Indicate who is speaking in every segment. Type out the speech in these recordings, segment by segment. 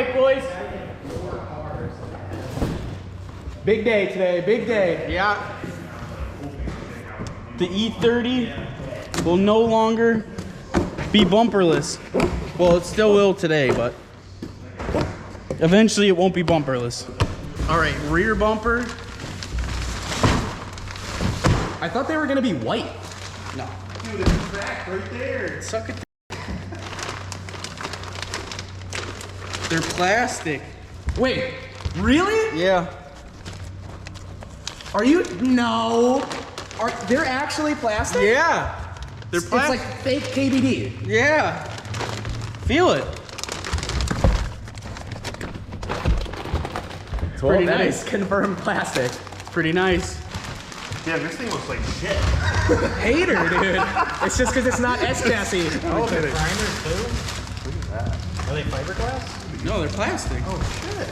Speaker 1: right, boys. Big day today, big day.
Speaker 2: Yeah. The E30 will no longer be bumperless. Well, it still will today, but eventually it won't be bumperless. All right, rear bumper.
Speaker 1: I thought they were gonna be white.
Speaker 2: No.
Speaker 3: Dude, it's cracked right there.
Speaker 2: Suck it. They're plastic.
Speaker 1: Wait, really?
Speaker 2: Yeah.
Speaker 1: Are you? No. Are they're actually plastic?
Speaker 2: Yeah. They're
Speaker 1: It's
Speaker 2: plastic.
Speaker 1: like fake KBD.
Speaker 2: Yeah. Feel it.
Speaker 1: Well,
Speaker 2: pretty
Speaker 1: that
Speaker 2: nice.
Speaker 1: is confirmed plastic.
Speaker 2: Pretty nice.
Speaker 3: Yeah, this thing looks like shit.
Speaker 1: Hater, dude. It's just because it's not S chassis.
Speaker 3: Oh,
Speaker 4: Grinders too? Look at that. Are they fiberglass?
Speaker 2: No, they're plastic.
Speaker 4: Oh shit.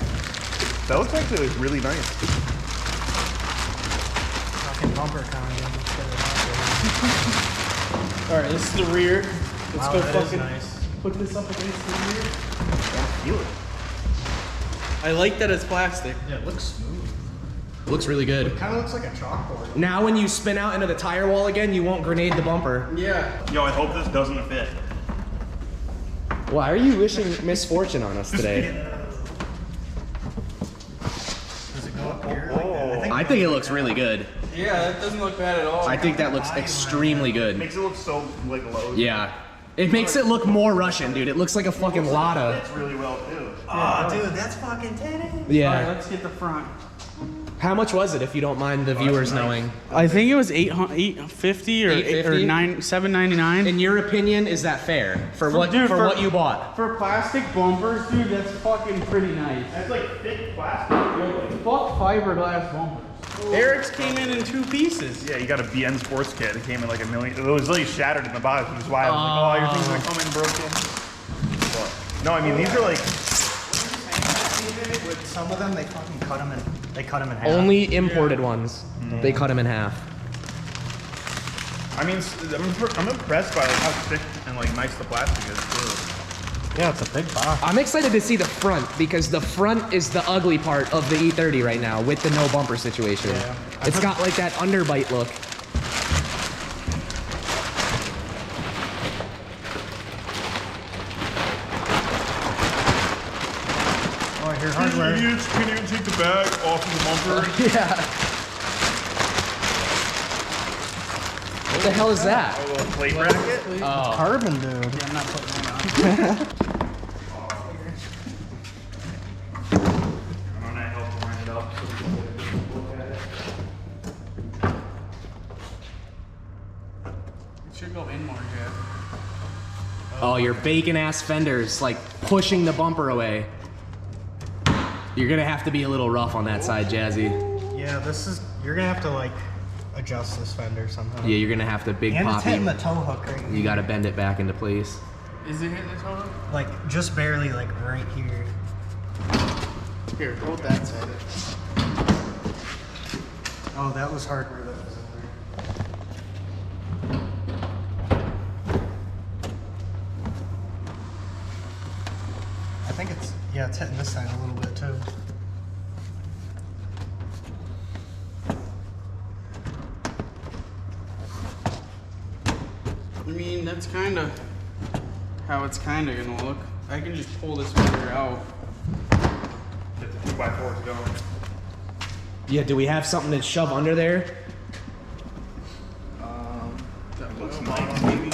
Speaker 3: That looks like it was really nice.
Speaker 4: Fucking bumper condom.
Speaker 2: All right, this is the rear. Let's
Speaker 4: Wow,
Speaker 2: go
Speaker 4: that is
Speaker 2: fucking
Speaker 4: nice.
Speaker 2: put this up against the rear.
Speaker 3: Feel it.
Speaker 2: I like that it's plastic.
Speaker 4: Yeah, it looks smooth.
Speaker 1: Looks really good.
Speaker 4: It kind of looks like a chalkboard.
Speaker 1: Now when you spin out into the tire wall again, you won't grenade the bumper.
Speaker 2: Yeah.
Speaker 3: Yo, I hope this doesn't fit.
Speaker 1: Why are you wishing misfortune on us today?
Speaker 4: Does it go up here?
Speaker 1: I think it looks really good.
Speaker 2: Yeah, that doesn't look bad at all.
Speaker 1: I think that looks extremely good.
Speaker 3: Makes it look so like low.
Speaker 1: Yeah. It makes it look more Russian, dude. It looks like a fucking Lada.
Speaker 3: It's really well too.
Speaker 4: Oh, dude, that's fucking titty.
Speaker 2: All right,
Speaker 1: Yeah.
Speaker 2: let's get the front.
Speaker 1: How much was it, if you don't mind the viewers knowing?
Speaker 2: I think it was $850 or
Speaker 1: $850?
Speaker 2: $799.
Speaker 1: In your opinion, is that fair for what
Speaker 2: Dude,
Speaker 1: for what you bought?
Speaker 2: For plastic bumpers, dude, that's fucking pretty nice.
Speaker 3: That's like thick plastic.
Speaker 2: Fuck fiberglass bumpers. Eric's came in 2 pieces.
Speaker 3: Yeah, you got a BN Sports Kit. It came in like $1 million. It was really shattered in the box, which is why I was like, oh, your thing's gonna come in broken. But, no, I mean these are like.
Speaker 4: With some of them, they fucking cut them in. They cut them in half.
Speaker 1: Only imported ones. They cut them in half.
Speaker 3: I mean, I'm impressed by like how thick and like nice the plastic is too.
Speaker 4: Yeah, it's a big box.
Speaker 1: I'm excited to see the front because the front is the ugly part of the E30 right now with the no bumper situation.
Speaker 4: Yeah.
Speaker 1: It's got like that underbite look.
Speaker 4: Oh, I hear hardware.
Speaker 3: Idiots can't even take the bag off of the bumper.
Speaker 1: Yeah. What the hell is that?
Speaker 3: A little plate bracket.
Speaker 1: Oh.
Speaker 4: Carbon, dude.
Speaker 2: Yeah, I'm not putting that on.
Speaker 3: I'm gonna help line it up so we can look at it.
Speaker 2: It should go in more, Jeff.
Speaker 1: Oh, your bacon ass fenders like pushing the bumper away. You're gonna have to be a little rough on that side, Jazzy.
Speaker 4: Yeah, this is. You're gonna have to like adjust this fender somehow.
Speaker 1: Yeah, you're gonna have to big
Speaker 4: And it's
Speaker 1: poppy.
Speaker 4: hitting the tow hook right
Speaker 1: You gotta bend it back into place.
Speaker 2: Is it hitting the total?
Speaker 4: Like just barely, like right here.
Speaker 2: Here, hold that side.
Speaker 4: Oh, that was hardware that was in there. I think it's it's hitting this side a little bit too.
Speaker 2: I mean, that's kind of how it's kind of gonna look. I can just pull this fender out.
Speaker 3: Get the 2x4s going.
Speaker 1: Yeah, do we have something to shove under there?
Speaker 2: That
Speaker 3: Looks
Speaker 2: oil
Speaker 3: nice.
Speaker 2: bottle, maybe.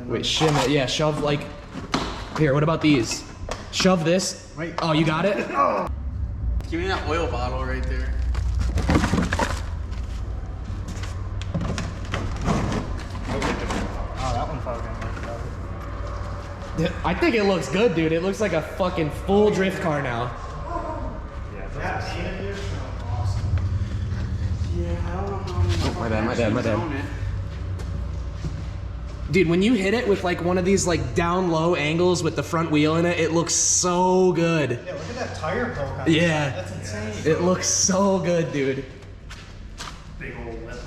Speaker 1: Wait, shim it. Yeah, shove like. Here, what about these? Shove this.
Speaker 4: Wait.
Speaker 1: Oh, you got it?
Speaker 2: Give me that oil bottle right there.
Speaker 4: Oh, that one fucking
Speaker 1: I think it looks good, dude. It looks like a fucking full drift car now.
Speaker 4: Yeah,
Speaker 2: Yeah, I don't know how many.
Speaker 1: Oh, my bad, my bad, my bad.
Speaker 2: Zone it.
Speaker 1: Dude, when you hit it with like one of these like down low angles with the front wheel in it, it looks so good.
Speaker 4: Yeah, look at that tire poke on the
Speaker 1: Yeah.
Speaker 4: side. That's insane.
Speaker 1: It looks so good, dude.
Speaker 3: Big old lip.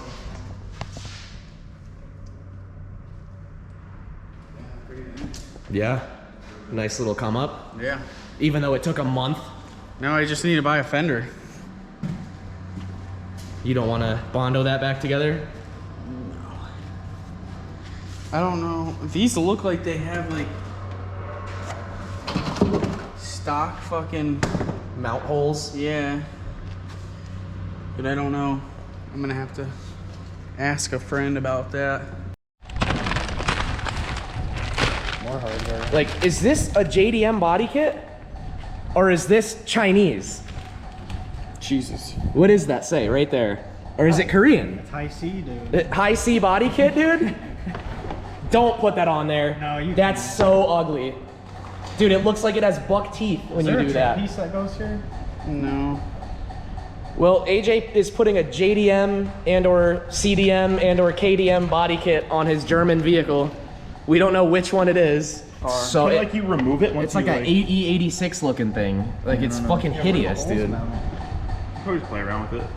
Speaker 1: Yeah. Nice little come up.
Speaker 2: Yeah.
Speaker 1: Even though it took a month.
Speaker 2: Now I just need to buy a fender.
Speaker 1: You don't want to Bondo that back together?
Speaker 2: I don't know. These look like they have like stock fucking
Speaker 1: Mount holes.
Speaker 2: yeah. But I don't know. I'm gonna have to ask a friend about that.
Speaker 4: More hardware.
Speaker 1: Like, is this a JDM body kit? Or is this Chinese?
Speaker 2: Jesus.
Speaker 1: What does that say right there? Or is it Korean?
Speaker 4: It's high C, dude.
Speaker 1: High C body kit, dude? Don't put that on there.
Speaker 4: No, you
Speaker 1: That's
Speaker 4: can't.
Speaker 1: so ugly. Dude, it looks like it has buck teeth when you do that.
Speaker 4: Piece that goes here?
Speaker 2: No.
Speaker 1: Well, AJ is putting a JDM and or CDM and or KDM body kit on his German vehicle. We don't know which one it is. So
Speaker 3: Feel like you remove it once
Speaker 1: it's like
Speaker 3: you
Speaker 1: an E86 looking thing. Like it's fucking hideous, dude.
Speaker 3: Always play around with it.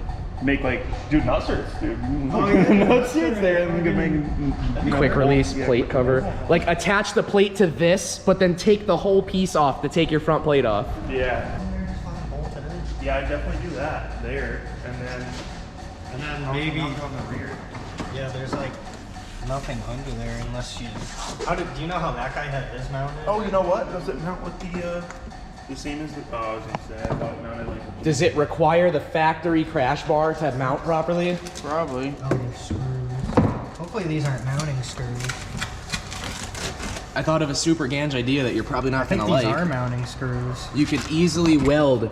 Speaker 3: Make like, dude, nut certs, dude.
Speaker 4: Oh, yeah.
Speaker 3: Nut certs there, and we can make
Speaker 1: Quick release
Speaker 3: yeah,
Speaker 1: plate
Speaker 3: quick
Speaker 1: cover.
Speaker 3: release.
Speaker 1: Like attach the plate to this, but then take the whole piece off to take your front plate off.
Speaker 3: Yeah. Yeah, I definitely do that there, and then
Speaker 4: Maybe
Speaker 3: on the rear.
Speaker 4: Yeah, there's like nothing under there unless you. Do you know how that guy had his mounted?
Speaker 3: Oh, you know what? Does it mount with the same as the? Oh, I was gonna say I thought it mounted like.
Speaker 1: Does it require the factory crash bar to mount properly?
Speaker 2: Probably.
Speaker 4: Oh, there's screws. Hopefully these aren't mounting screws.
Speaker 1: I thought of a super ganj idea that you're probably not
Speaker 4: I think
Speaker 1: gonna
Speaker 4: these
Speaker 1: like.
Speaker 4: are mounting screws.
Speaker 1: You could easily weld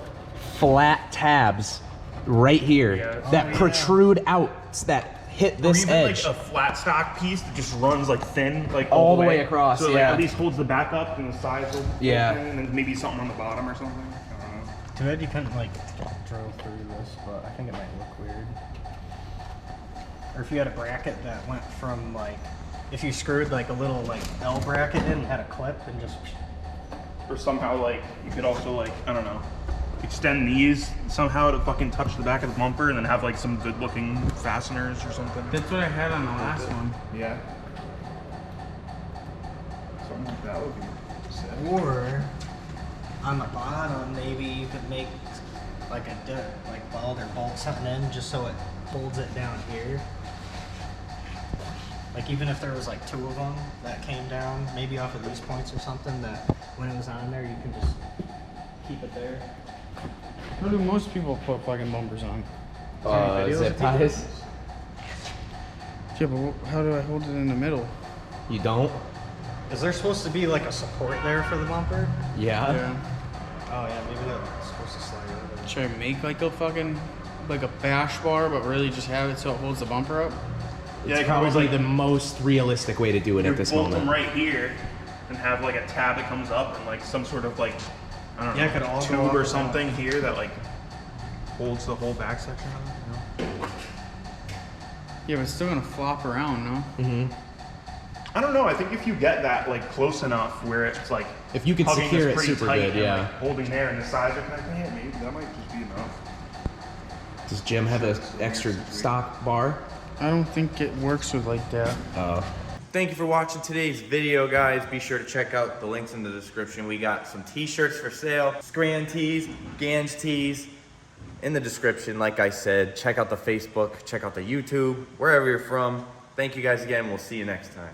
Speaker 1: flat tabs right here that protrude out, that hit
Speaker 3: Or
Speaker 1: this
Speaker 3: even
Speaker 1: edge.
Speaker 3: like a flat stock piece that just runs like thin, like
Speaker 1: All the way across,
Speaker 3: So it,
Speaker 1: yeah.
Speaker 3: like, at least holds the back up and the sides will
Speaker 1: Yeah.
Speaker 3: and then maybe something on the bottom or something. I don't know.
Speaker 4: Too bad you couldn't like drill through this, but I think it might look weird. Or if you had a bracket that went from like, if you screwed like a little like L bracket in and had a clip and just.
Speaker 3: Or somehow like you could also like, I don't know, extend these somehow to fucking touch the back of the bumper and then have like some good looking fasteners or something.
Speaker 2: That's what I had on the last one.
Speaker 3: Yeah. Something like that would be sick.
Speaker 4: Or on the bottom, maybe you could make like a like weld or bolt something in just so it holds it down here. Like even if there was like two of them that came down, maybe off of these points or something, that when it was on there, you can just keep it there.
Speaker 2: How do most people put fucking bumpers on?
Speaker 1: Zip ties.
Speaker 2: Yeah, but how do I hold it in the middle?
Speaker 1: You don't?
Speaker 4: Is there supposed to be like a support there for the bumper?
Speaker 1: Yeah.
Speaker 4: Oh yeah, maybe that's supposed to slide over.
Speaker 2: Should I make like a fucking, like a bash bar, but really just have it so it holds the bumper up?
Speaker 3: Yeah,
Speaker 1: It's
Speaker 3: you can always,
Speaker 1: probably
Speaker 3: like,
Speaker 1: the most realistic way to do it
Speaker 3: you
Speaker 1: at this
Speaker 3: bolt them
Speaker 1: moment.
Speaker 3: right here and have like a tab that comes up and like some sort of like, I don't
Speaker 4: Yeah,
Speaker 3: know,
Speaker 4: it could all go
Speaker 3: tube
Speaker 4: up
Speaker 3: or
Speaker 4: and
Speaker 3: something here that like holds the whole back section of it. You know?
Speaker 2: Yeah, but it's still gonna flop around, no?
Speaker 3: I don't know. I think if you get that like close enough where it's like
Speaker 1: If you can
Speaker 3: hugging
Speaker 1: secure
Speaker 3: this
Speaker 1: it
Speaker 3: pretty
Speaker 1: super
Speaker 3: tight
Speaker 1: good,
Speaker 3: and,
Speaker 1: yeah.
Speaker 3: like, holding there and the sides are connecting, yeah, maybe that might just be enough.
Speaker 1: Does Jim have an extra stock bar?
Speaker 2: I don't think it works with like that.
Speaker 5: Thank you for watching today's video, guys. Be sure to check out the links in the description. We got some t-shirts for sale, Scran tees, Ganj tees in the description. Like I said, check out the Facebook, check out the YouTube, wherever you're from. Thank you guys again. We'll see you next time.